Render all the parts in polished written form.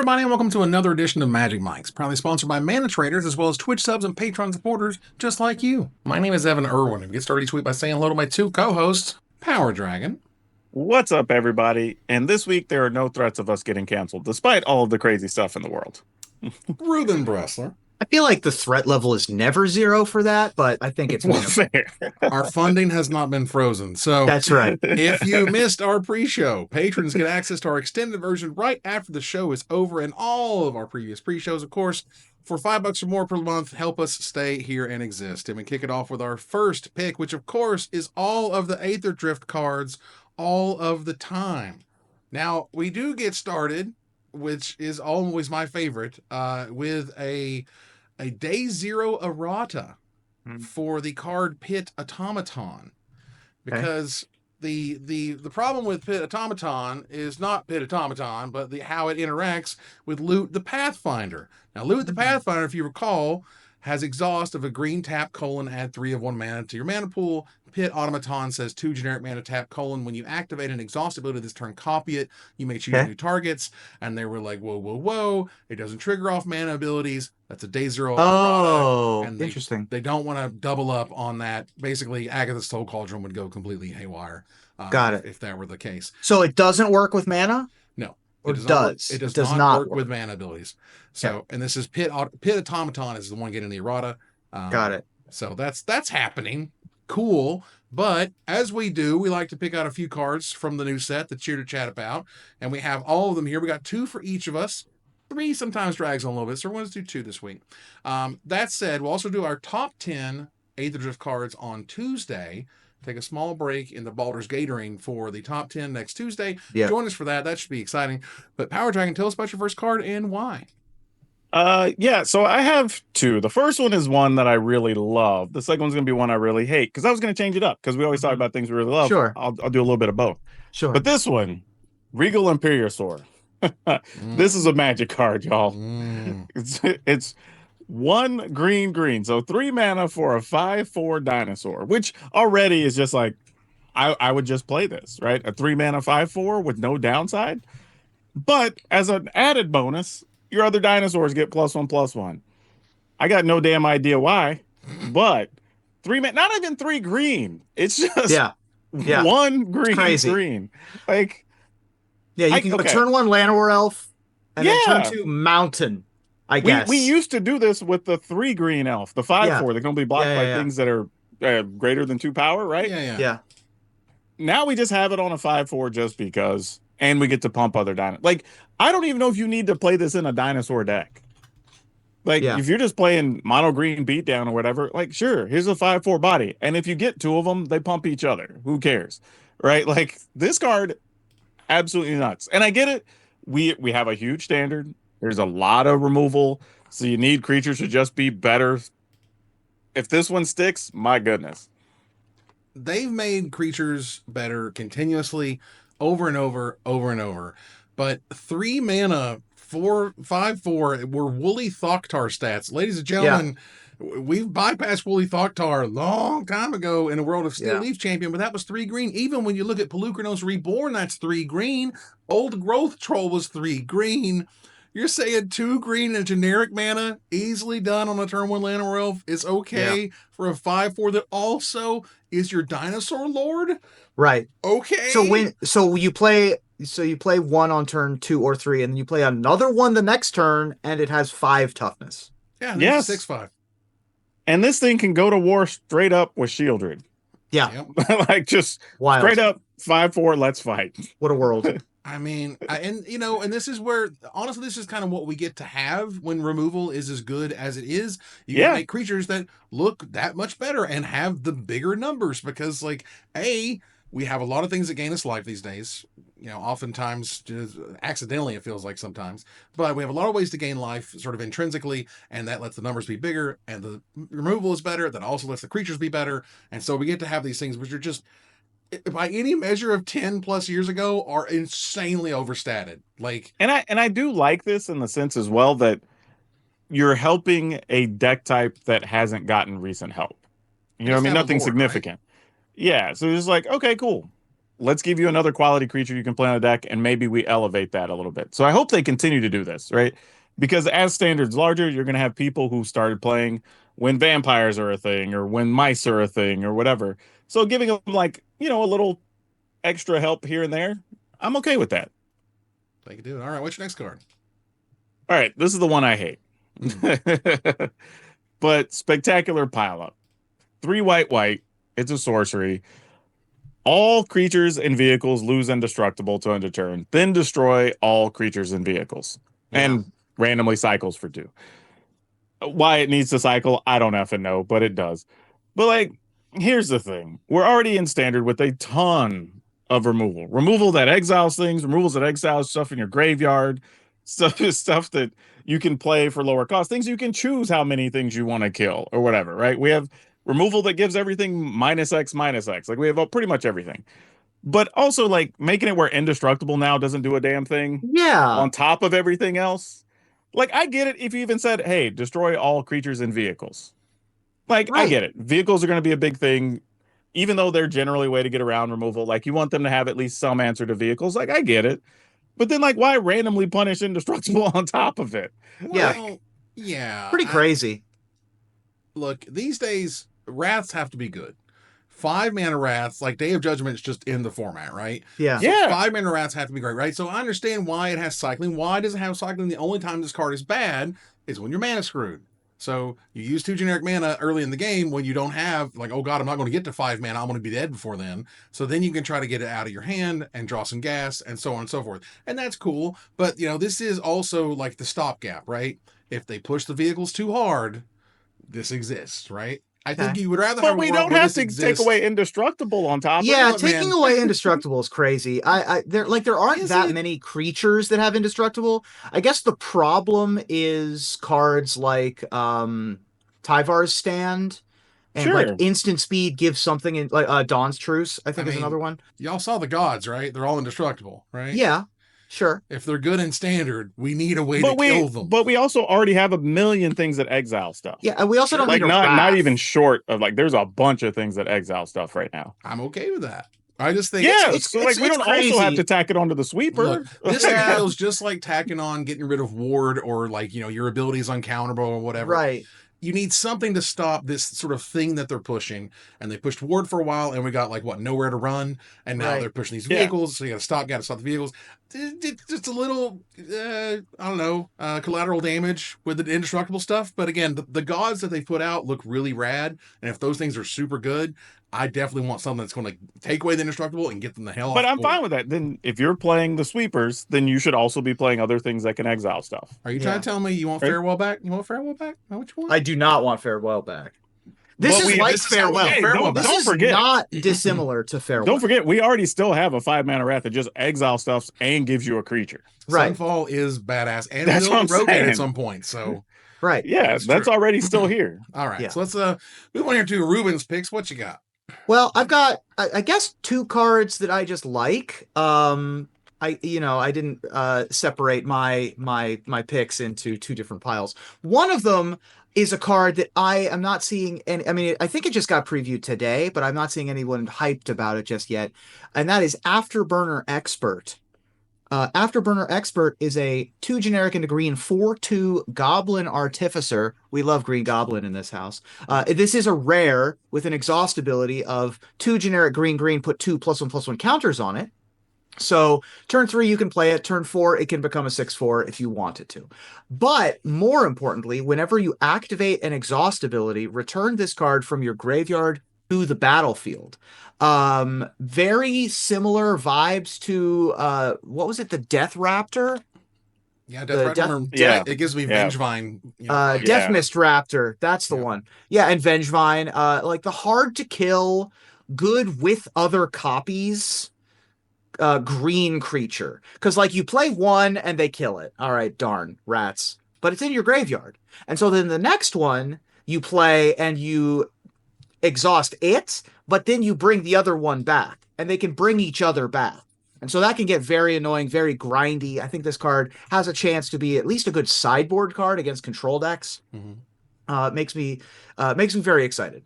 everybody, and welcome to another edition of Magic Mics, proudly sponsored by Mana Traders, as well as Twitch subs and Patreon supporters just like you. My name is Evan Irwin, and we get started each week by saying hello to my two co-hosts, PowrDragn. What's up, everybody? And this week, there are no threats of us getting canceled, despite all of the crazy stuff in the world. Reuben Bressler. I feel like the threat level is never zero for that, but I think it's well, fair. Our funding has not been frozen, so that's right. If you missed our pre-show, patrons get access to our extended version right after the show is over, and all of our previous pre-shows, of course, for $5 or more per month, help us stay here and exist. And we kick it off with our first pick, which of course is all of the Aetherdrift cards all of the time. Now, we do get started, which is always my favorite, with a day zero errata for the card Pit Automaton, because the problem with Pit Automaton is not Pit Automaton, but how it interacts with Loot the Pathfinder. Now, Loot the Pathfinder, if you recall, has exhaust of a green tap : add 3 of 1 mana to your mana pool. Pit Automaton says 2 generic mana tap : when you activate an exhaust ability this turn, copy it. You may choose new targets. And they were like, whoa. It doesn't trigger off mana abilities. That's a day zero. Oh, and interesting. They don't want to double up on that. Basically, Agatha's Soul Cauldron would go completely haywire. Got it. If that were the case. So it doesn't work with mana? No. Or does? It does not work with mana abilities. So, and this is Pit Automaton is the one getting the errata. Got it. So that's happening. Cool. But as we do, we like to pick out a few cards from the new set that's here to chat about. And we have all of them here. We got 2 for each of us. 3 sometimes drags on a little bit. So we're going to do 2 this week. That said, we'll also do our top 10 Aetherdrift cards on Tuesday. Take a small break in the Baldur's Gatoring for the top 10 next Tuesday. Yeah. Join us for that. That should be exciting. But PowrDragn, tell us about your first card and why. So I have 2. The first one is one that I really love. The second one's going to be one I really hate, because I was going to change it up, because we always talk about things we really love. Sure. I'll do a little bit of both. Sure. But this one, Regal Imperialsaur. This is a magic card, y'all. It's 1 green. So 3 mana for a 5/4 dinosaur, which already is just like, I would just play this, right? A 3 mana 5/4 with no downside. But as an added bonus, your other dinosaurs get +1/+1. I got no damn idea why, but 3 mana, not even 3 green. It's just 1 green. Like, yeah, you can go turn 1 Llanowar Elf and then turn 2 Mountain. I guess we used to do this with the 3 green elf, the 5/4. They're going to be blocked by things that are greater than 2 power, right? Yeah. Now we just have it on a 5/4 just because, and we get to pump other dinosaurs. Like, I don't even know if you need to play this in a dinosaur deck. Like, if you're just playing mono green beatdown or whatever, like, sure, here's a 5/4 body, and if you get 2 of them, they pump each other. Who cares, right? Like, this card, absolutely nuts. And I get it. We have a huge standard. There's a lot of removal, so you need creatures to just be better. If this one sticks, my goodness. They've made creatures better continuously over and over. But 3 mana, 5/4 were Woolly Thoktar stats. Ladies and gentlemen, we've bypassed Woolly Thoktar a long time ago in the world of Steel Leaf Champion, but that was 3 green. Even when you look at Pelucranos Reborn, that's 3 green. Old Growth Troll was 3 green. You're saying 2 green and generic mana, easily done on a turn 1 Llanowar Elf, is okay for a 5/4 that also is your Dinosaur Lord? Right. Okay. So you play 1 on turn 2 or 3, and then you play another one the next turn, and it has 5 toughness. Yeah, yes. 6/5. And this thing can go to war straight up with Shieldred. Yeah. Like, just wild. Straight up 5/4, let's fight. What a world. I mean, and this is where, honestly, this is kind of what we get to have when removal is as good as it is. You can make creatures that look that much better and have the bigger numbers, because, like, we have a lot of things that gain us life these days. Oftentimes, just accidentally, it feels like sometimes. But we have a lot of ways to gain life sort of intrinsically, and that lets the numbers be bigger, and the removal is better. That also lets the creatures be better. And so we get to have these things which are just, by any measure of 10 plus years ago, are insanely overstated. Like, and I do like this in the sense as well that you're helping a deck type that hasn't gotten recent help. You know what I mean? Nothing significant. Right? Yeah. So it's like, okay, cool. let's give you another quality creature you can play on the deck, and maybe we elevate that a little bit. So I hope they continue to do this, right? Because as standards larger, you're going to have people who started playing when vampires are a thing or when mice are a thing or whatever. So giving them like, a little extra help here and there, I'm okay with that. They can do it. All right, what's your next card? All right, this is the one I hate. But Spectacular Pileup. 3 white. It's a sorcery. All creatures and vehicles lose indestructible to end a turn, then destroy all creatures and vehicles. Yeah. And randomly cycles for 2. Why it needs to cycle, I don't effing know, but it does. But like, here's the thing. We're already in standard with a ton of removal. Removal that exiles things, removals that exiles stuff in your graveyard, stuff that you can play for lower cost, things you can choose how many things you want to kill or whatever, right? We have removal that gives everything -X, -X. Like we have pretty much everything. But also like making it where indestructible now doesn't do a damn thing. Yeah. On top of everything else. Like I get it if you even said, hey, destroy all creatures and vehicles. Like I get it. Vehicles are going to be a big thing, even though they're generally a way to get around removal. Like you want them to have at least some answer to vehicles. Like I get it. But then like why randomly punish indestructible on top of it? Well, yeah. Pretty crazy. Look, these days wraths have to be good. 5 mana wraths, like Day of Judgment is just in the format, right? Yeah. So 5 mana wraths have to be great, right? So I understand why it has cycling. Why does it have cycling? The only time this card is bad is when you're mana screwed. So you use 2 generic mana early in the game when you don't have, like, oh god, I'm not going to get to 5 mana, I'm going to be dead before then. So then you can try to get it out of your hand and draw some gas and so on and so forth. And that's cool. But, this is also like the stopgap, right? If they push the vehicles too hard, this exists, right? I think you would rather have. But we don't have to take away indestructible on top. Yeah, of it, taking away indestructible is crazy. There aren't that many creatures that have indestructible. I guess the problem is cards like Tyvar's Stand and like instant speed gives something in like Dawn's Truce. I think is another one. Y'all saw the gods, right? They're all indestructible, right? Yeah. Sure. If they're good in standard, we need a way to kill them. But we also already have a million things that exile stuff. Yeah, and we also don't like need not even short of like there's a bunch of things that exile stuff right now. I'm okay with that. I just think we don't crazy. also have to tack it onto the sweeper. Look, this feels just like tacking on getting rid of ward or like your ability is uncounterable or whatever. Right. You need something to stop this sort of thing that they're pushing. And they pushed ward for a while, and we got nowhere to run. And now they're pushing these vehicles, so you got to stop the vehicles. Just a little, I don't know, collateral damage with the indestructible stuff. But again, the gods that they put out look really rad. And if those things are super good, I definitely want something that's going to take away the indestructible and get them the hell off. But I'm fine with that. Then if you're playing the sweepers, then you should also be playing other things that can exile stuff. Are you trying to tell me you want Farewell back? You want Farewell back? Is that what you want? I do not want Farewell back. This is like Farewell. This is not dissimilar to Farewell. Don't forget, we already still have a 5-mana wrath that just exile stuff and gives you a creature. Right. Sunfall is badass, and that's will rotate at some point. So, right. Yeah, that's already still here. All right. So let's move on here to Reuben's picks. What you got? Well, I've got, I guess, 2 cards that I just like. I didn't separate my picks into 2 different piles. One of them is a card that I am not seeing any. I mean, I think it just got previewed today, but I'm not seeing anyone hyped about it just yet. And that is Afterburner Expert. Afterburner Expert is a 2 generic into green 4/2 Goblin Artificer. We love Green Goblin in this house. This is a rare with an exhaust ability of 2 generic green, put 2 +1/+1 counters on it. So turn 3, you can play it. Turn 4, it can become a 6/4 if you want it to. But more importantly, whenever you activate an exhaust ability, return this card from your graveyard to the battlefield. Very similar vibes to what was it? The Death Raptor? Yeah, Death Raptor. It gives me Vengevine. Death Mist Raptor. That's the one. Yeah, and Vengevine. Like the hard to kill, good with other copies. Green creature, because like you play 1 and they kill it. All right, darn rats, but it's in your graveyard, and so then the next one you play and you exhaust it, but then you bring the other one back, and they can bring each other back, and so that can get very annoying, very grindy. I think this card has a chance to be at least a good sideboard card against control decks. Makes me very excited.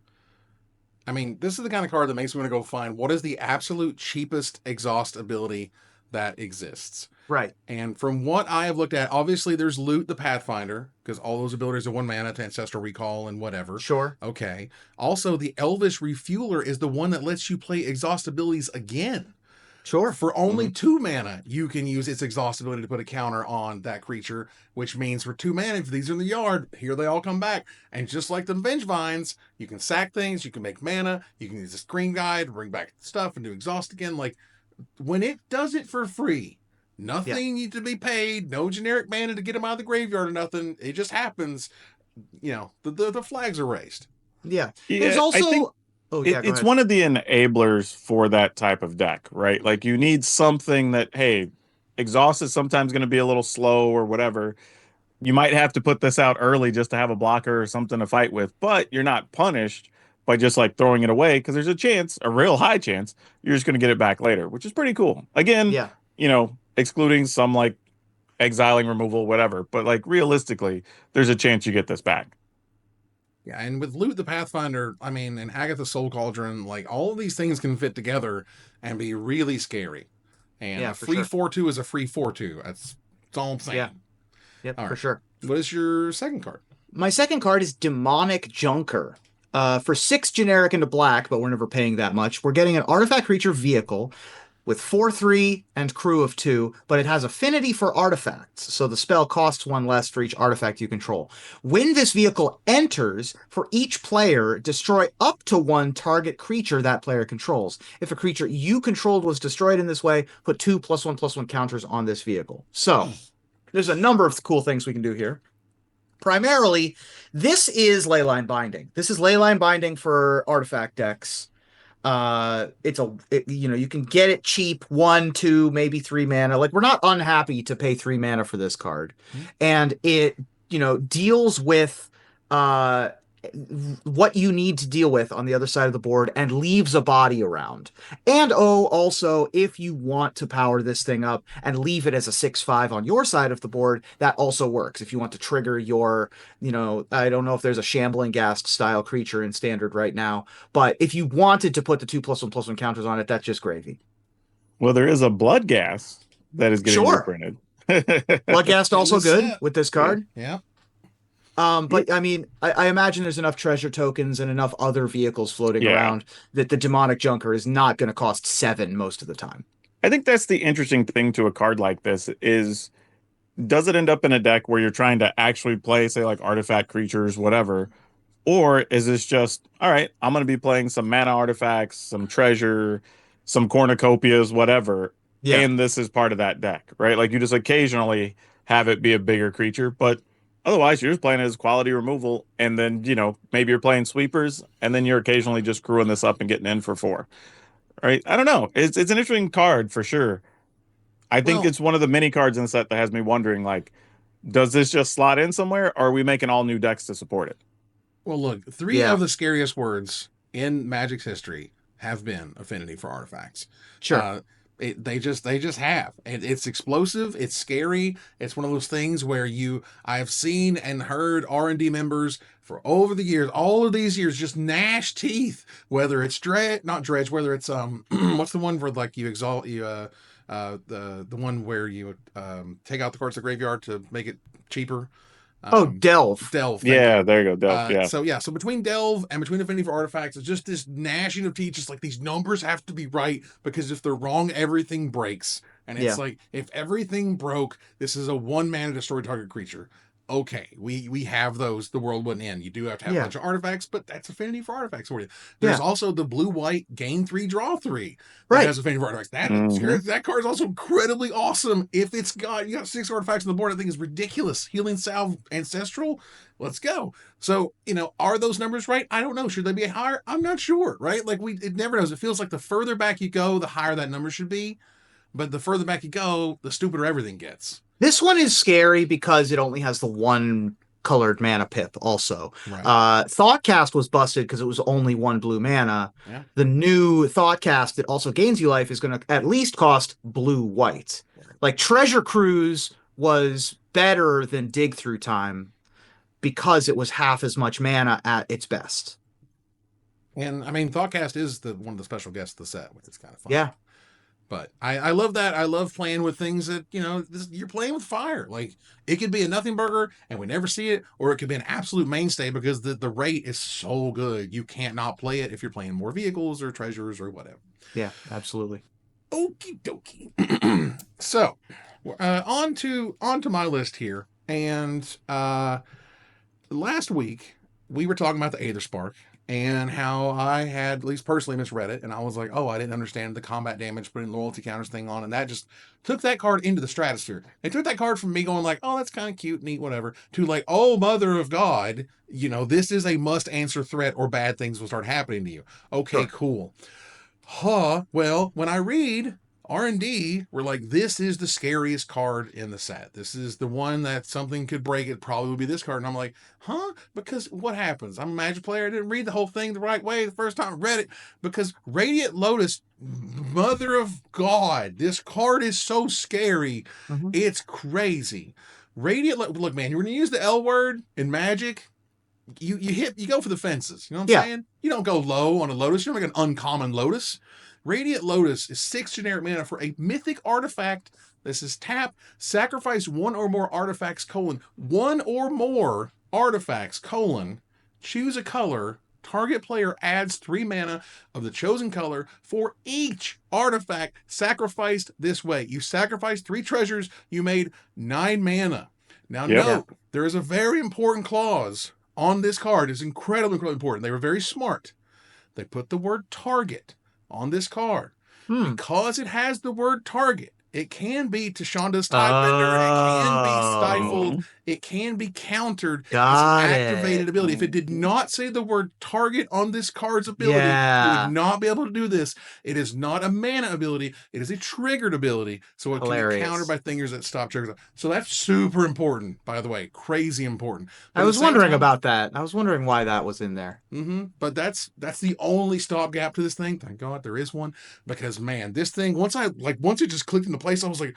I mean, this is the kind of card that makes me want to go find what is the absolute cheapest exhaust ability that exists. Right. And from what I have looked at, obviously there's Loot the Pathfinder, because all those abilities are 1 mana to Ancestral Recall and whatever. Sure. Okay. Also, the Elvish Refueler is the one that lets you play exhaust abilities again. Sure. For only 2 mana, you can use its exhaust ability to put a counter on that creature, which means for 2 mana, if these are in the yard, here they all come back. And just like the Vengevines, you can sack things, you can make mana, you can use the Screen Guide, bring back stuff, and do exhaust again. Like, when it does it for free, nothing needs to be paid, no generic mana to get them out of the graveyard or nothing. It just happens. You know, the flags are raised. Yeah. Yeah, There's also... I think it's one of the enablers for that type of deck, right? Like you need something that, hey, exhaust is sometimes going to be a little slow or whatever. You might have to put this out early just to have a blocker or something to fight with, but you're not punished by just like throwing it away because there's a chance, a real high chance, you're just going to get it back later, which is pretty cool. Again, you know, excluding some like exiling removal, whatever, but like realistically, there's a chance you get this back. Yeah, and with Loot the Pathfinder, I mean, and Agatha Soul Cauldron, like all of these things can fit together and be really scary. And a free 4/2 is a free 4/2. That's all I'm saying. Yeah. Yep, all for sure. What is your second card? My second card is Demonic Junker. For 6 generic into black, but we're never paying that much. We're getting an artifact creature vehicle with 4/3 and crew of 2, but it has affinity for artifacts, so the spell costs 1 less for each artifact you control. When this vehicle enters, for each player, destroy up to 1 target creature that player controls. If a creature you controlled was destroyed in this way, put 2 +1/+1 counters on this vehicle. So, there's a number of cool things we can do here. Primarily, this is Leyline Binding. This is Leyline Binding for artifact decks. You know, you can get it cheap, 1, 2, maybe 3 mana. Like, we're not unhappy to pay 3 mana for this card. And it, you know, deals with what you need to deal with on the other side of the board and leaves a body around. And also, if you want to power this thing up and leave it as a 6/5 on your side of the board, that also works. If you want to trigger your, you know, I don't know if there's a Shambling Ghast style creature in Standard right now, but if you wanted to put the 2 +1/+1 counters on it, that's just gravy. Well, there is a Bloodghast that is getting reprinted. Bloodghast also good with this card. Yeah. But I mean, I imagine there's enough treasure tokens and enough other vehicles floating around that the Demonic Junker is not going to cost 7 most of the time. I think that's the interesting thing to a card like this is, does it end up in a deck where you're trying to actually play, say, like artifact creatures, whatever, or is this just, all right, I'm going to be playing some mana artifacts, some treasure, some cornucopias, whatever, and this is part of that deck, right? Like you just occasionally have it be a bigger creature, but otherwise, you're just playing as quality removal, and then, you know, maybe you're playing sweepers, and then you're occasionally just screwing this up and getting in for 4. Right? I don't know. It's an interesting card for sure. I think it's one of the many cards in the set that has me wondering, like, does this just slot in somewhere, or are we making all new decks to support it? Well, look, 3 of the scariest words in Magic's history have been affinity for artifacts. Sure. They just have, and it's explosive. It's scary. It's one of those things where I've seen and heard R&D members for over the years, all of these years, just gnash teeth. Whether it's not dredge, whether it's what's the one where like you exalt the one where you take out the cards of the graveyard to make it cheaper. Delve. Yeah, there you go. Delve. So between Delve and between Affinity for Artifacts, it's just this gnashing of teeth. Just like these numbers have to be right, because if they're wrong, everything breaks. And it's like, if everything broke, this is a 1 mana destroy target creature. Okay, we have those. The world wouldn't end. You do have to have a bunch of artifacts, but that's Affinity for Artifacts for you. There's also the blue-white gain 3, draw 3. That has Affinity for Artifacts. That card is also incredibly awesome. If you got 6 artifacts on the board, I think is ridiculous. Healing Salve, Ancestral, let's go. So, you know, are those numbers right? I don't know. Should they be higher? I'm not sure, right? Like, it never knows. It feels like the further back you go, the higher that number should be. But the further back you go, the stupider everything gets. This one is scary because it only has the 1 colored mana pip also. Right. Thoughtcast was busted because it was only 1 blue mana. Yeah. The new Thoughtcast that also gains you life is going to at least cost blue-white. Like, Treasure Cruise was better than Dig Through Time because it was half as much mana at its best. And I mean, Thoughtcast is one of the special guests of the set, which is kind of fun. Yeah. But I love that. I love playing with things that, you're playing with fire. Like, it could be a nothing burger and we never see it, or it could be an absolute mainstay because the rate is so good. You can't not play it if you're playing more vehicles or treasures or whatever. Yeah, absolutely. Okie dokie. So, on to my list here. And last week, we were talking about the Aether Spark and how I had, at least personally, misread it. And I was like, oh, I didn't understand the combat damage, putting loyalty counters thing on. And that just took that card into the stratosphere. It took that card from me going like, oh, that's kind of cute, neat, whatever, to like, oh, mother of God, this is a must answer threat or bad things will start happening to you. Okay, Sure. cool. Well, when I read R&D, we're like, this is the scariest card in the set. This is the one that something could break. It probably would be this card. And I'm like, because what happens? I'm a Magic player. I didn't read the whole thing the right way the first time I read it, because Radiant Lotus, mother of God, this card is so scary. Mhm. It's crazy. Look, man, you're going to use the L word in Magic. You go for the fences. You know what I'm saying? You don't go low on a Lotus. You're like an uncommon Lotus. Radiant Lotus is 6 generic mana for a mythic artifact. This is tap, sacrifice one or more artifacts, one or more artifacts, choose a color. Target player adds 3 mana of the chosen color for each artifact sacrificed this way. You sacrifice 3 treasures, you made 9 mana. Now, note, there is a very important clause on this card. It's incredibly important. They were very smart. They put the word target on this card because it has the word target. It can be Tashanda's Tidebender. It can be stifled. It can be countered. It's an activated ability. If it did not say the word target on this card's ability, you would not be able to do this. It is not a mana ability. It is a triggered ability. So it can be countered by things that stop triggers. So that's super important, by the way. Crazy important. But I was wondering about that. I was wondering why that was in there. But that's the only stopgap to this thing. Thank God there is one. Because, man, this thing, once it just clicked into place, I was like,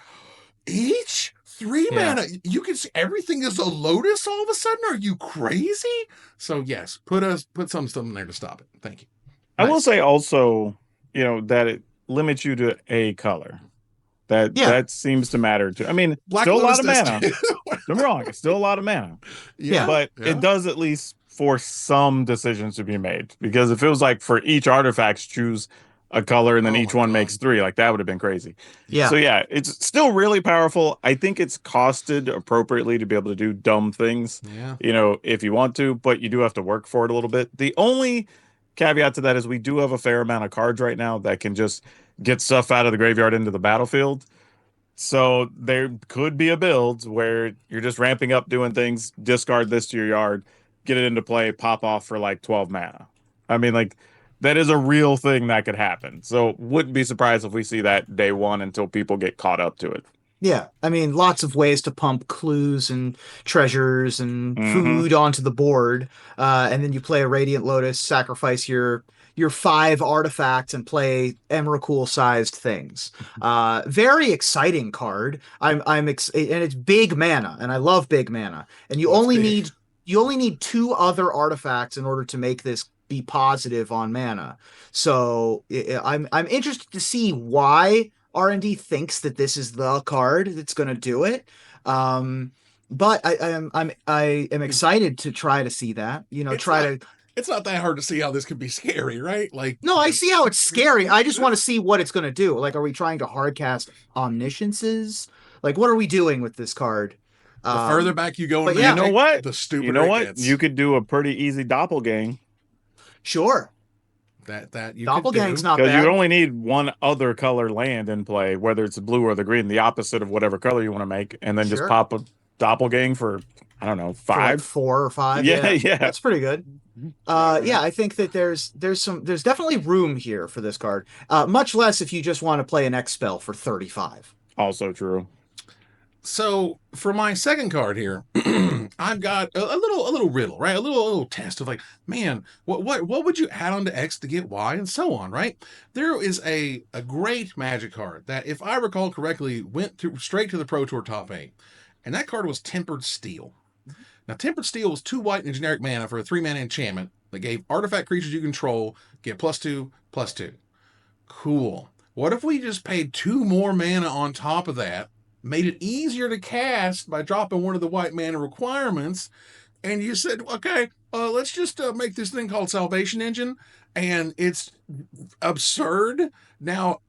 each 3 mana, you can see everything is a Lotus all of a sudden. Are you crazy? So yes, put something there to stop it. Thank you. I will say also, that it limits you to a color. That seems to matter too. I mean, Black still Lotus a lot of mana. I'm wrong. It's still a lot of mana. But it does at least force some decisions to be made. Because if it was like for each artifact, choose a color and then each one makes 3, like that would have been crazy. So it's still really powerful. I think it's costed appropriately to be able to do dumb things, if you want to, but you do have to work for it a little bit. The only caveat to that is we do have a fair amount of cards right now that can just get stuff out of the graveyard into the battlefield. So there could be a build where you're just ramping up, doing things, discard this to your yard, get it into play, pop off for like 12 mana. I mean, like, that is a real thing that could happen. So wouldn't be surprised if we see that day one until people get caught up to it. Yeah, I mean, lots of ways to pump clues and treasures and food onto the board. And then you play a Radiant Lotus, sacrifice your 5 artifacts and play Emrakul-sized things. Very exciting card. And it's big mana, and I love big mana. And you only need 2 other artifacts in order to make this be positive on mana. So I'm interested to see why R&D thinks that this is the card that's going to do it. But I am excited to try to see that. It's not that hard to see how this could be scary, right? Like, no, I see how it's scary. I just want to see what it's going to do. Like, are we trying to hardcast omnisciences? Like, what are we doing with this card? The further back you go, you know what? The stupider you know what? it gets. You could do a pretty easy doppelgang. Sure. That you Doppelgang's not bad. Because you only need 1 other color land in play, whether it's the blue or the green, the opposite of whatever color you want to make, and then just pop a doppelgang for, I don't know, 5? For like 4 or 5. Yeah. That's pretty good. I think that there's definitely room here for this card. Much less if you just want to play an X spell for 35. Also true. So for my second card here, I've got a little riddle, right? A little test of like, man, what would you add on to X to get Y and so on, right? There is a great Magic card that, if I recall correctly, went straight to the Pro Tour top 8, and that card was Tempered Steel. Now, Tempered Steel was 2 white and generic mana for a 3 mana enchantment. that gave artifact creatures you control get +2/+2. Cool. What if we just paid 2 more mana on top of that, made it easier to cast by dropping one of the white mana requirements, and you said, okay, let's just make this thing called Salvation Engine, and it's absurd. Now,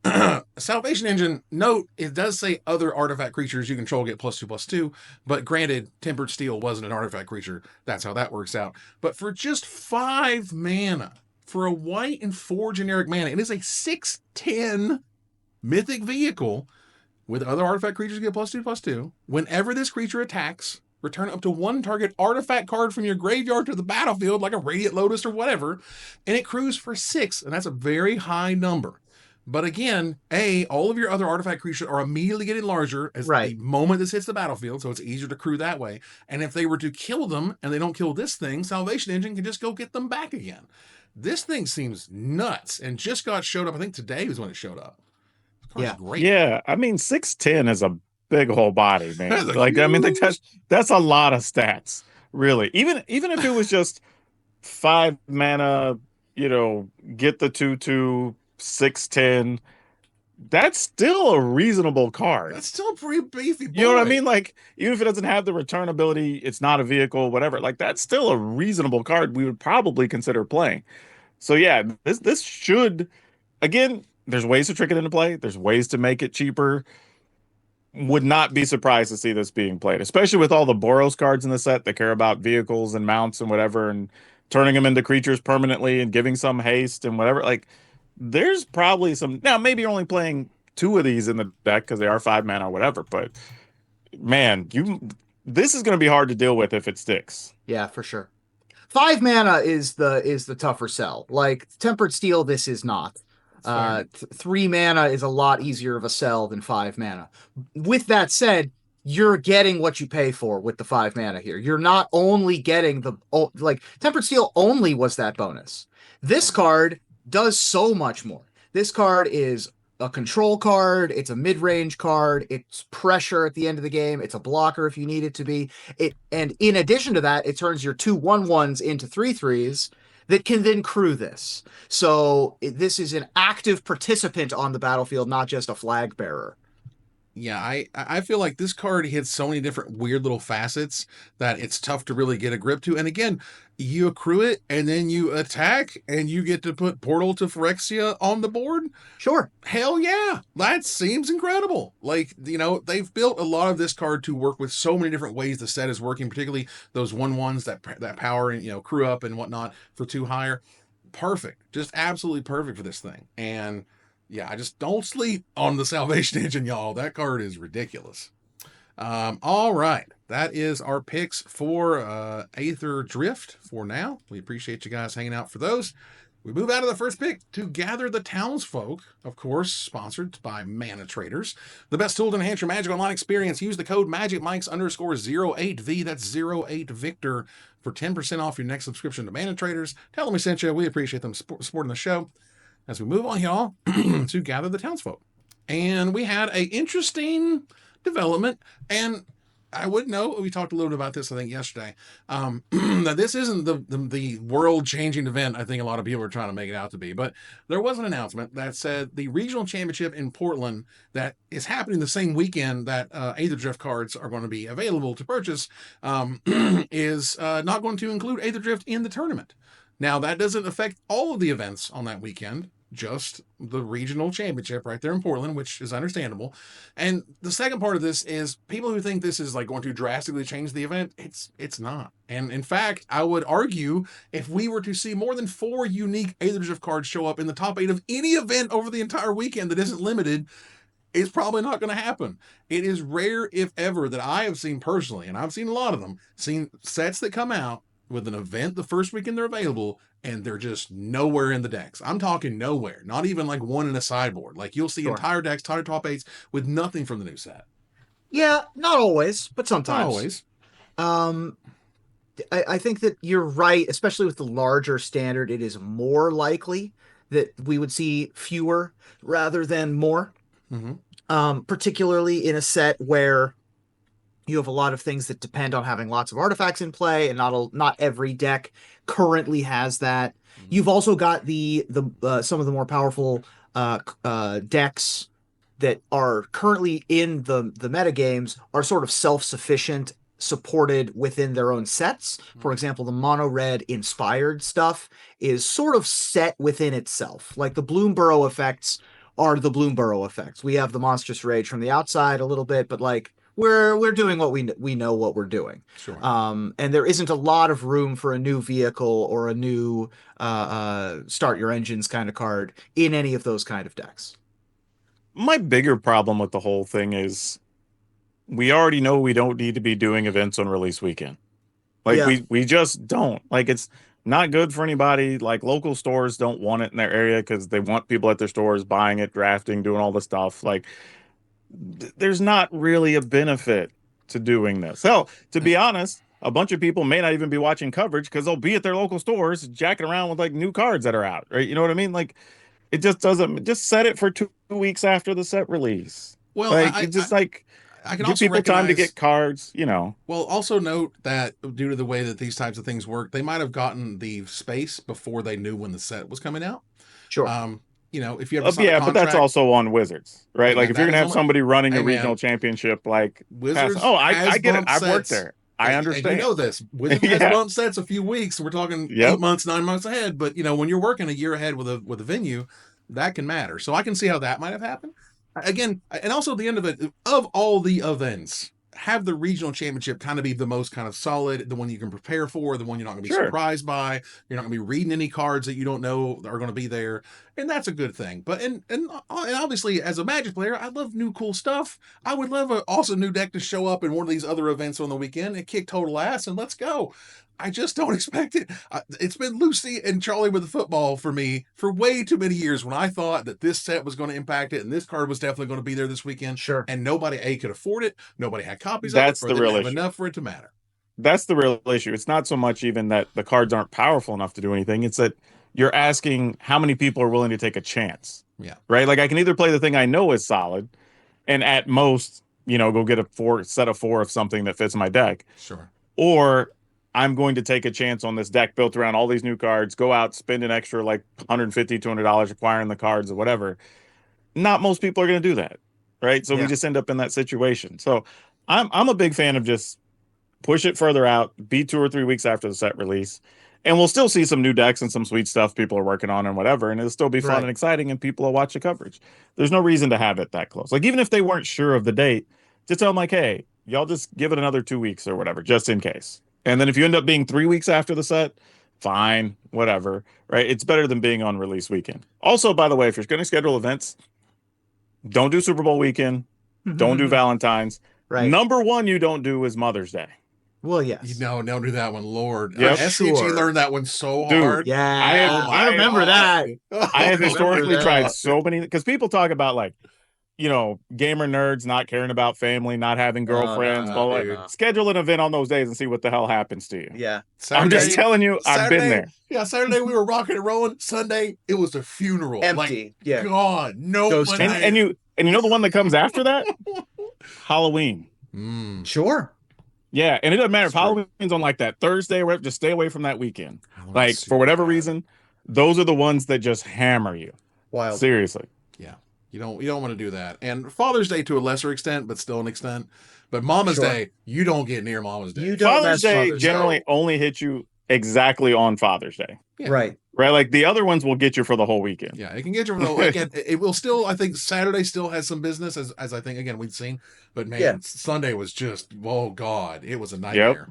Salvation Engine, note, it does say other artifact creatures you control get +2/+2, but granted, Tempered Steel wasn't an artifact creature. That's how that works out. But for just 5 mana, for a white and 4 generic mana, it is a 6/10 mythic vehicle with other artifact creatures get +2/+2. Whenever this creature attacks, return up to 1 target artifact card from your graveyard to the battlefield, like a Radiant Lotus or whatever, and it crews for 6, and that's a very high number. But again, all of your other artifact creatures are immediately getting larger as the moment this hits the battlefield, so it's easier to crew that way. And if they were to kill them and they don't kill this thing, Salvation Engine can just go get them back again. This thing seems nuts and just showed up. I think today was when it showed up. Yeah, great. Yeah, I mean 6'10" is a big whole body, man. Like I mean, that's a lot of stats, really. Even if it was just 5 mana, get the 2/2, 6'10", that's still a reasonable card. That's still a pretty beefy boy. You know what I mean? Like, even if it doesn't have the return ability, it's not a vehicle, whatever. Like, that's still a reasonable card we would probably consider playing. So yeah, this should, again, there's ways to trick it into play. There's ways to make it cheaper. Would not be surprised to see this being played, especially with all the Boros cards in the set that care about vehicles and mounts and whatever, and turning them into creatures permanently and giving some haste and whatever. Like, there's probably some. Now, maybe you're only playing 2 of these in the deck because they are 5 mana or whatever. But man, this is going to be hard to deal with if it sticks. Yeah, for sure. 5 mana is the tougher sell. Like Tempered Steel, this is not. 3 mana is a lot easier of a sell than 5 mana. With that said, you're getting what you pay for with the 5 mana here. You're not only getting Tempered Steel only was that bonus. This card does so much more. This card is a control card. It's a mid-range card. It's pressure at the end of the game. It's a blocker if you need it to be. And in addition to that, it turns your 2 1/1s into 3/3s that can then crew this. So this is an active participant on the battlefield, not just a flag bearer. Yeah, I feel like this card hits so many different weird little facets that it's tough to really get a grip to. And again, you accrue it and then you attack and you get to put Portal to Phyrexia on the board. Sure. Hell yeah. That seems incredible. Like, they've built a lot of this card to work with so many different ways the set is working, particularly those 1/1s that power and, crew up and whatnot for 2 higher. Perfect. Just absolutely perfect for this thing. And yeah, I just don't sleep on the Salvation Engine, y'all. That card is ridiculous. All right. That is our picks for Aetherdrift for now. We appreciate you guys hanging out for those. We move out of the first pick to gather the Townsfolk, of course, sponsored by Mana Traders. The best tool to enhance your Magic Online experience. Use the code MagicMikes_08V. That's 08 Victor for 10% off your next subscription to Mana Traders. Tell them we sent you. We appreciate them supporting the show. As we move on, y'all, to gather the Townsfolk. And we had an interesting development, and I would know, we talked a little bit about this, I think, yesterday, that this isn't the world-changing event I think a lot of people are trying to make it out to be, but there was an announcement that said the regional championship in Portland that is happening the same weekend that Aetherdrift cards are going to be available to purchase is not going to include Aetherdrift in the tournament. Now, that doesn't affect all of the events on that weekend, just the regional championship right there in Portland, which is understandable. And the second part of this is people who think this is like going to drastically change the event. It's not. And in fact, I would argue if we were to see more than 4 unique Aetherdrift cards show up in the top 8 of any event over the entire weekend that isn't limited, it's probably not going to happen. It is rare, if ever, that I have seen personally, and I've seen a lot of them, seen sets that come out with an event the first weekend they're available, and they're just nowhere in the decks. I'm talking nowhere, not even like one in a sideboard. Like you'll see entire decks, entire top 8s with nothing from the new set. Yeah, not always, but sometimes. Not always. I think that you're right, especially with the larger standard, it is more likely that we would see fewer rather than more. Mm-hmm. Particularly in a set where You have a lot of things that depend on having lots of artifacts in play, and not every deck currently has that. You've also got the some of the more powerful decks that are currently in the meta games are sort of self-sufficient, supported within their own sets. For example, the mono red inspired stuff is sort of set within itself. Like the Bloomburrow effects are the Bloomburrow effects. We have the Monstrous Rage from the outside a little bit, but like we're doing what we know what we're doing. Sure. And there isn't a lot of room for a new vehicle or a new start your engines kind of card in any of those kind of decks. My bigger problem with the whole thing is we already know we don't need to be doing events on release weekend. Like Yeah. we just don't. Like it's not good for anybody. Like local stores don't want it in their area because they want people at their stores buying it, drafting, doing all the stuff. Like there's not really a benefit to doing this. Hell, to be honest, a bunch of people may not even be watching coverage because they'll be at their local stores jacking around with like new cards that are out, right? You know what I mean? Like it just doesn't. Just set it for 2 weeks after the set release. Well, like it's just like I can give also people time to recognize- get cards. You know. Well, also note that due to the way that these types of things work, they might have gotten the space before they knew when the set was coming out. Sure. You know, if you ever sign a Yeah, contract, but that's also on Wizards, right? Yeah, Like if that you're gonna is have only- somebody running Hey, a man. regional championship, like Wizards. I has get it. bump I've worked sets. there. I understand. And you know this. Wizards has Yeah. bump sets a few weeks. We're talking Yep. 8 months, 9 months ahead. But you know, when you're working a year ahead with a venue, that can matter. So I can see how that might have happened. Again, and also at the end of it, of all the events, have the regional championship kind of be the most kind of solid, the one you can prepare for, the one you're not going to be Sure. surprised by. You're not going to be reading any cards that you don't know are going to be there, and that's a good thing. But and obviously, as a Magic player, I love new cool stuff. I would love an awesome new deck to show up in one of these other events on the weekend and kick total ass, and let's go. I just don't expect it. It's been Lucy and Charlie with the football for me for way too many years when I thought that this set was going to impact it and this card was definitely going to be there this weekend. Sure. And nobody could afford it. Nobody had copies That's of it. Or the didn't real have issue. enough for it to matter. That's the real issue. It's not so much even that the cards aren't powerful enough to do anything. It's that you're asking how many people are willing to take a chance. Yeah. Right. Like I can either play the thing I know is solid, and at most, go get a set of 4 of something that fits my deck, Sure. or I'm going to take a chance on this deck built around all these new cards, go out, spend an extra like $150, $200 acquiring the cards or whatever. Not most people are going to do that. Right. So we just end up in that situation. So I'm a big fan of just push it further out, be 2 or 3 weeks after the set release. And we'll still see some new decks and some sweet stuff people are working on and whatever. And it'll still be fun and exciting and people will watch the coverage. There's no reason to have it that close. Like even if they weren't sure of the date, just tell them like, hey, y'all just give it another 2 weeks or whatever, just in case. And then if you end up being 3 weeks after the set, fine, whatever, right? It's better than being on release weekend. Also, by the way, if you're going to schedule events, don't do Super Bowl weekend. Don't do Valentine's. Right. Number one you don't do is Mother's Day. Well, yes. No, don't do that one, Lord. Yep. SCG Sure. learned that one so Dude, hard. Yeah, I remember that. I have historically that. tried so many, because people talk about like, gamer nerds not caring about family, not having girlfriends, no, blah, blah, dude. blah. Schedule an event on those days and see what the hell happens to you. Yeah. I'm just telling you, I've been Saturday- there. Yeah, Saturday we were rocking and rolling. Sunday it was a funeral. Empty. Like, Yeah. God, no Ghost one. town. And you know the one that comes after that? Halloween. Sure. Yeah, and it doesn't matter if That's true. Halloween's on like that Thursday or whatever, just stay away from that weekend. Halloween's Like, super for whatever bad. reason, those are the ones that just hammer you. Wild. Seriously. Yeah, you don't want to do that. And Father's Day to a lesser extent, but still an extent. But Mama's Sure. Day, you don't get near Mama's Day. You don't Father's mess Day Father's generally only hits you exactly on Father's Day. Yeah. Right. Right? Like the other ones will get you for the whole weekend. Yeah, it can get you. Again, it will still. I think Saturday still has some business, as I think again we've seen. But man, Yeah. Sunday was just God, it was a nightmare.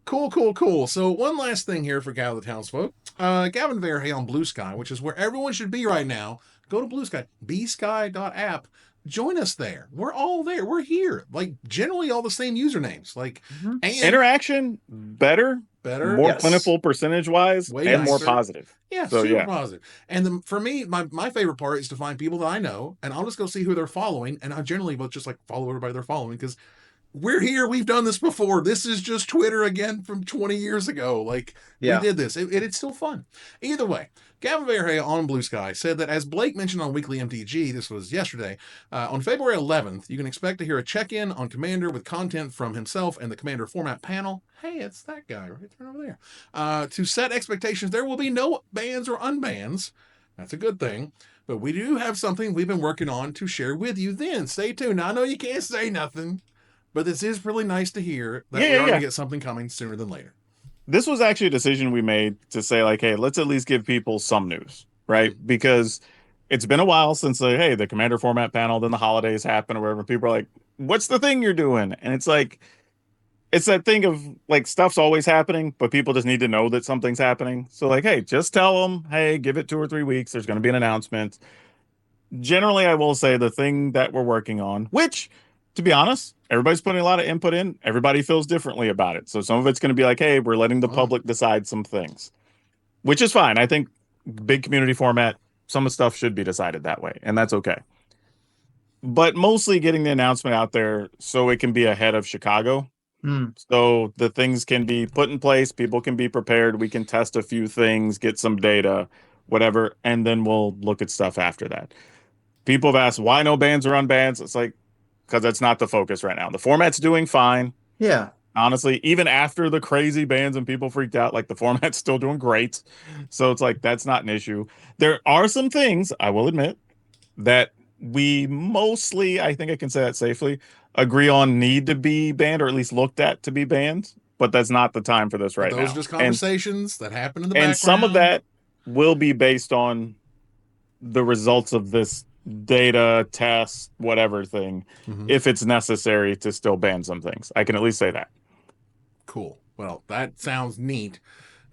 Cool. So one last thing here for Gather the Townsfolk. Gavin Verhey on Blue Sky, which is where everyone should be right now. Go to Blue Sky, bsky.app. Join us there. We're all there. We're here. Like generally all the same usernames. Like and Interaction better, better, more Yes. plentiful percentage wise, Way and more nicer. positive. Yeah, So, super yeah. positive. And for me, my favorite part is to find people that I know, and I'll just go see who they're following, and I generally will just like follow everybody they're following because we're here. We've done this before. This is just Twitter again from 20 years ago. Like, we did this. It's still fun. Either way, Gavin Verhey on Blue Sky said that, as Blake mentioned on Weekly MTG, this was yesterday, on February 11th, you can expect to hear a check-in on Commander with content from himself and the Commander format panel. Hey, it's that guy right over there. To set expectations, there will be no bans or unbans. That's a good thing. But we do have something we've been working on to share with you then. Stay tuned. Now, I know you can't say nothing, but this is really nice to hear that we're going to get something coming sooner than later. This was actually a decision we made to say, like, hey, let's at least give people some news, right? Because it's been a while since, hey, the Commander format panel, then the holidays happen or whatever. People are like, what's the thing you're doing? And it's like, it's that thing of, like, stuff's always happening, but people just need to know that something's happening. So, like, hey, just tell them, hey, give it 2 or 3 weeks. There's going to be an announcement. Generally, I will say the thing that we're working on, which, to be honest, everybody's putting a lot of input in. Everybody feels differently about it. So some of it's going to be like, hey, we're letting the public decide some things, which is fine. I think big community format, some of the stuff should be decided that way, and that's okay. But mostly getting the announcement out there so it can be ahead of Chicago. So the things can be put in place, people can be prepared, we can test a few things, get some data, whatever, and then we'll look at stuff after that. People have asked why no bans or unbans. It's like, because that's not the focus right now. The format's doing fine. Yeah. Honestly, even after the crazy bans and people freaked out, like, the format's still doing great. So it's like, that's not an issue. There are some things, I will admit, that we mostly, I think I can say that safely, agree on need to be banned, or at least looked at to be banned. But that's not the time for this right now. Those are just conversations that happen in the background. And some of that will be based on the results of this data test, whatever thing, if it's necessary to still ban some things. I can at least say that. Cool. Well, that sounds neat,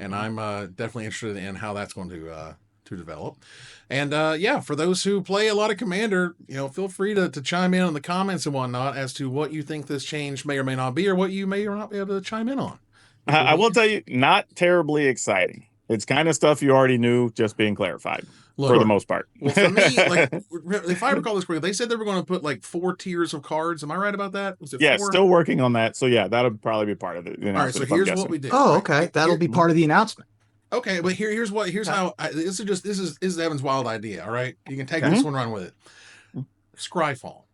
and I'm definitely interested in how that's going to develop. And yeah, for those who play a lot of Commander, feel free to chime in on the comments and whatnot as to what you think this change may or may not be, or what you may or not be able to chime in on. I will tell you, not terribly exciting. It's kind of stuff you already knew, just being clarified. For the most part. Well, for me, like, if I recall this correctly, they said they were going to put like 4 tiers of cards. Am I right about that? Was it 4? Still working on that. So yeah, that'll probably be part of it. All right, so here's what we did. Oh, okay, that'll be part of the announcement. Okay, but here's how this is Evan's wild idea. All right, you can take this one, run with it. Scryfall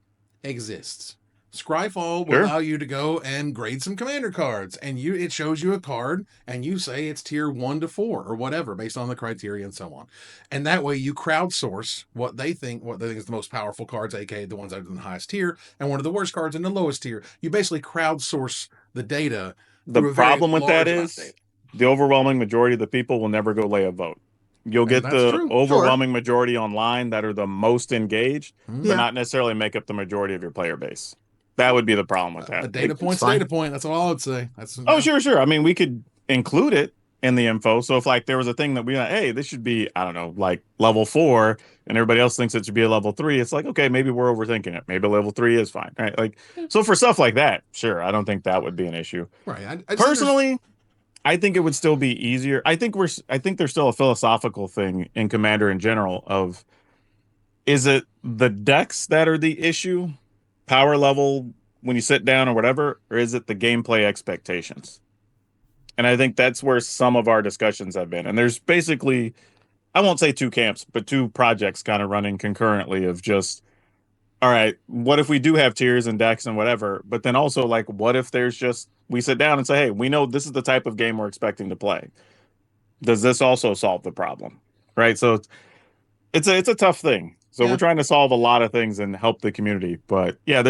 exists. Scryfall will allow you to go and grade some Commander cards, and it shows you a card, and you say it's tier 1 to 4 or whatever based on the criteria and so on. And that way you crowdsource what they think is the most powerful cards, aka the ones that are in the highest tier, and one of the worst cards in the lowest tier. You basically crowdsource the data. The problem with that is the overwhelming majority of the people will never go lay a vote. You'll get the overwhelming majority online that are the most engaged, but not necessarily make up the majority of your player base. That would be the problem with that. A data point. That's all I would say. Sure. I mean, we could include it in the info. So if, like, there was a thing that we like, hey, this should be, I don't know, like level 4, and everybody else thinks it should be a level 3. It's like, okay, maybe we're overthinking it. Maybe level 3 is fine, right? Like, so for stuff like that, sure, I don't think that would be an issue. Right. Personally, I think it would still be easier. I think there's still a philosophical thing in Commander in general of, is it the decks that are the issue? Power level when you sit down or whatever, or is it the gameplay expectations? And I think that's where some of our discussions have been. And there's basically, I won't say 2 camps, but 2 projects kind of running concurrently of just, all right, what if we do have tiers and decks and whatever, but then also, like, what if there's just, we sit down and say, hey, we know this is the type of game we're expecting to play. Does this also solve the problem? Right? So it's a tough thing. So we're trying to solve a lot of things and help the community. But yeah,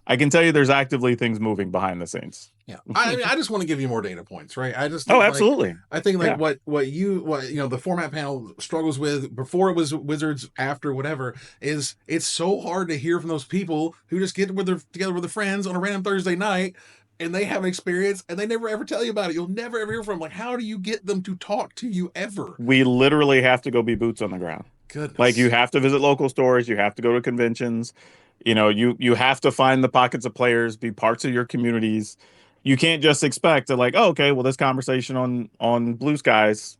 I can tell you there's actively things moving behind the scenes. Yeah. I mean, I just want to give you more data points, right? I just absolutely. I think what the format panel struggles with before it was Wizards, after whatever, is it's so hard to hear from those people who just get together with their friends on a random Thursday night, and they have an experience and they never ever tell you about it. You'll never ever hear from them. Like, how do you get them to talk to you ever? We literally have to go be boots on the ground. Goodness. Like, you have to visit local stores, you have to go to conventions, you have to find the pockets of players, be parts of your communities. You can't just expect to, like, oh, okay, well, this conversation on Blue Skies,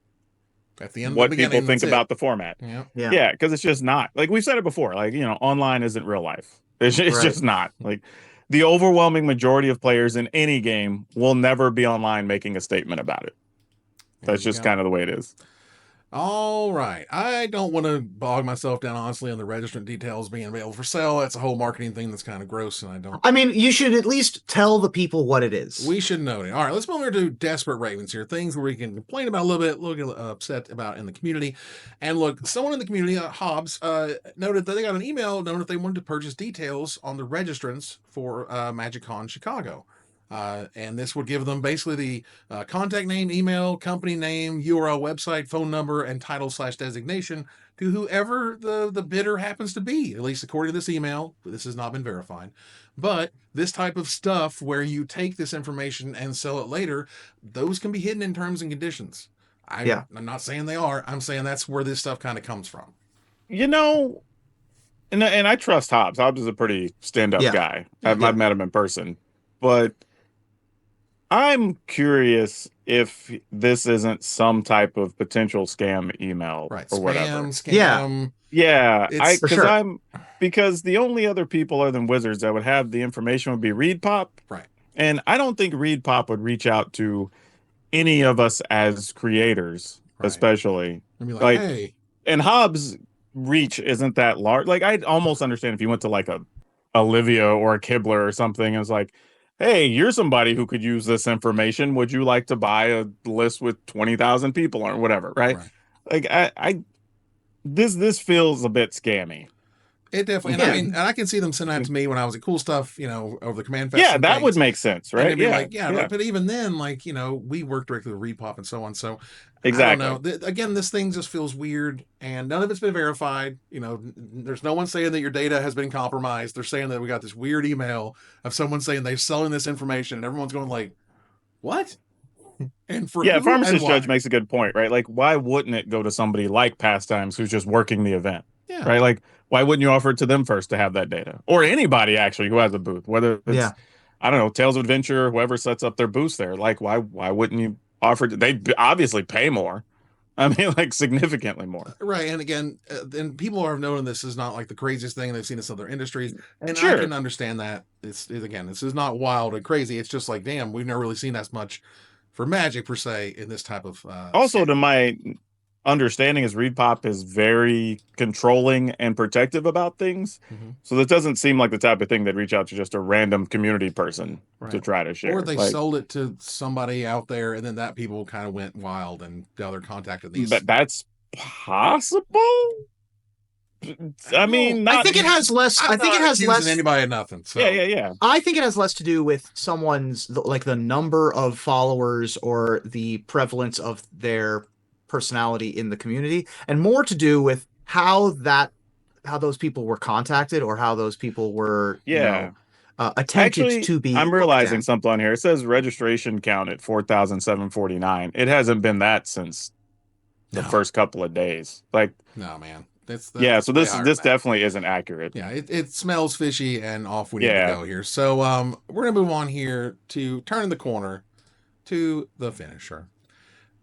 at the end, what people think about the format. Yeah, because it's just not, like we've said it before, like, online isn't real life. It's just not. Like, the overwhelming majority of players in any game will never be online making a statement about it. That's just kind of the way it is. All right. I don't want to bog myself down, honestly, on the registrant details being available for sale. That's a whole marketing thing that's kind of gross, and I don't. I mean, you should at least tell the people what it is. We should know it. All right, let's move over to desperate Ravens here. Things where we can complain about a little bit, look upset about in the community. And look, someone in the community, Hobbs, noted that they got an email knowing that they wanted to purchase details on the registrants for MagicCon Chicago. And this would give them basically the contact name, email, company name, URL, website, phone number, and title/designation to whoever the bidder happens to be, at least according to this email. This has not been verified. But this type of stuff where you take this information and sell it later, those can be hidden in terms and conditions. I'm not saying they are. I'm saying that's where this stuff kind of comes from. You know, and I trust Hobbs. Hobbs is a pretty stand-up guy. I've met him in person. But I'm curious if this isn't some type of potential scam email or whatever. Scam. Yeah. Sure. Because the only other people other than Wizards that would have the information would be ReadPop. Right. And I don't think ReadPop would reach out to any of us as creators, especially. And be like, hey. And Hobbs' reach isn't that large. Like, I'd almost understand if you went to like a Olivia or a Kibler or something and was like, hey, you're somebody who could use this information. Would you like to buy a list with 20,000 people or whatever? Right. Like this feels a bit scammy. It definitely, and I mean, and I can see them sending that to me when I was at Cool Stuff, over the Command Fest. Yeah, that would make sense, right? But even then, we work directly with ReadPop and so on. So exactly. I don't know. Again, this thing just feels weird, and none of it's been verified. There's no one saying that your data has been compromised. They're saying that we got this weird email of someone saying they're selling this information, and everyone's going like, "What?" And Pharmacist Judge makes a good point, right? Like, why wouldn't it go to somebody like Pastimes who's just working the event? Yeah. Right? Like, why wouldn't you offer it to them first to have that data? Or anybody actually who has a booth, whether it's, I don't know, Tales of Adventure, whoever sets up their booths there. Like, why wouldn't you offer it? They obviously pay more. I mean, like significantly more. Right. And again, and people are knowing this is not like the craziest thing they've seen in other industries. And I can understand that. This is not wild and crazy. It's just like, damn, we've never really seen as much for Magic per se in this type of also to my understanding is ReadPop is very controlling and protective about things. So that doesn't seem like the type of thing they'd reach out to just a random community person to try to share. Or they sold it to somebody out there and then that people kind of went wild and now they're contacting these. But that's possible. I mean, I think it has less. I think it has less. Anybody nothing. So. Yeah. I think it has less to do with someone's like the number of followers or the prevalence of their personality in the community, and more to do with how those people were contacted or how those people were attempted to be. I'm realizing something on here. It says registration count at 4,749. It hasn't been that since the first couple of days. Like, no, man. So this definitely isn't accurate. Yeah, it smells fishy, and off we need to go here. So we're gonna move on here to turning the corner to the finisher.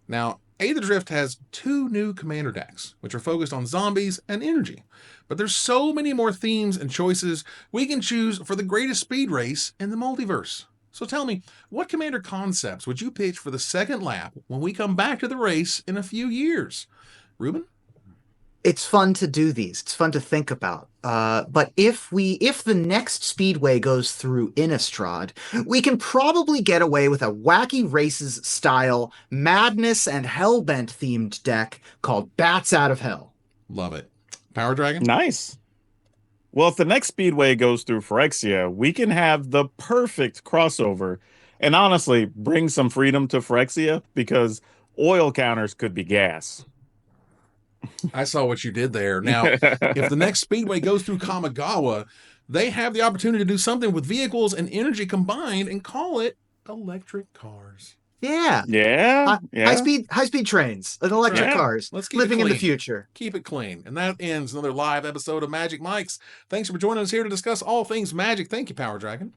Now, Aetherdrift has 2 new commander decks, which are focused on zombies and energy. But there's so many more themes and choices we can choose for the greatest speed race in the multiverse. So tell me, what commander concepts would you pitch for the second lap when we come back to the race in a few years? Reuben? It's fun to do these. It's fun to think about. But if the next speedway goes through Innistrad, we can probably get away with a wacky races style madness and hellbent themed deck called Bats Out of Hell. Love it. PowrDragn? Nice. Well, if the next speedway goes through Phyrexia, we can have the perfect crossover and honestly bring some freedom to Phyrexia because oil counters could be gas. I saw what you did there. Now, if the next speedway goes through Kamigawa, they have the opportunity to do something with vehicles and energy combined and call it electric cars. Yeah. High speed trains and electric cars. Let's keep living it clean. In the future. Keep it clean. And that ends another live episode of Magic Mics. Thanks for joining us here to discuss all things Magic. Thank you, PowrDragn.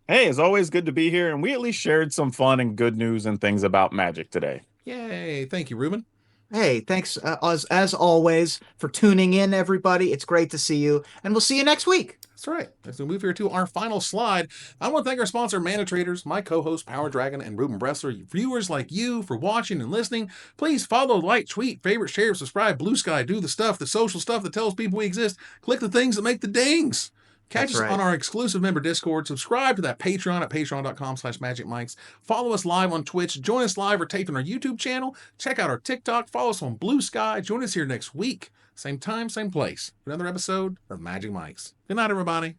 Hey, it's always good to be here, and we at least shared some fun and good news and things about Magic today. Yay. Thank you, Reuben. Hey, thanks as always for tuning in, everybody. It's great to see you, and we'll see you next week. That's right. As we move here to our final slide, I want to thank our sponsor, Mana Traders, my co-host, PowrDragn, and Reuben Bressler. Viewers like you for watching and listening. Please follow, like, tweet, favorite, share, subscribe, Blue Sky, do the stuff, the social stuff that tells people we exist. Click the things that make the dings. Catch That's us right. on our exclusive member Discord. Subscribe to that Patreon at patreon.com/magicmics. Follow us live on Twitch. Join us live or taped on our YouTube channel. Check out our TikTok. Follow us on Blue Sky. Join us here next week. Same time, same place. For another episode of Magic Mics. Good night, everybody.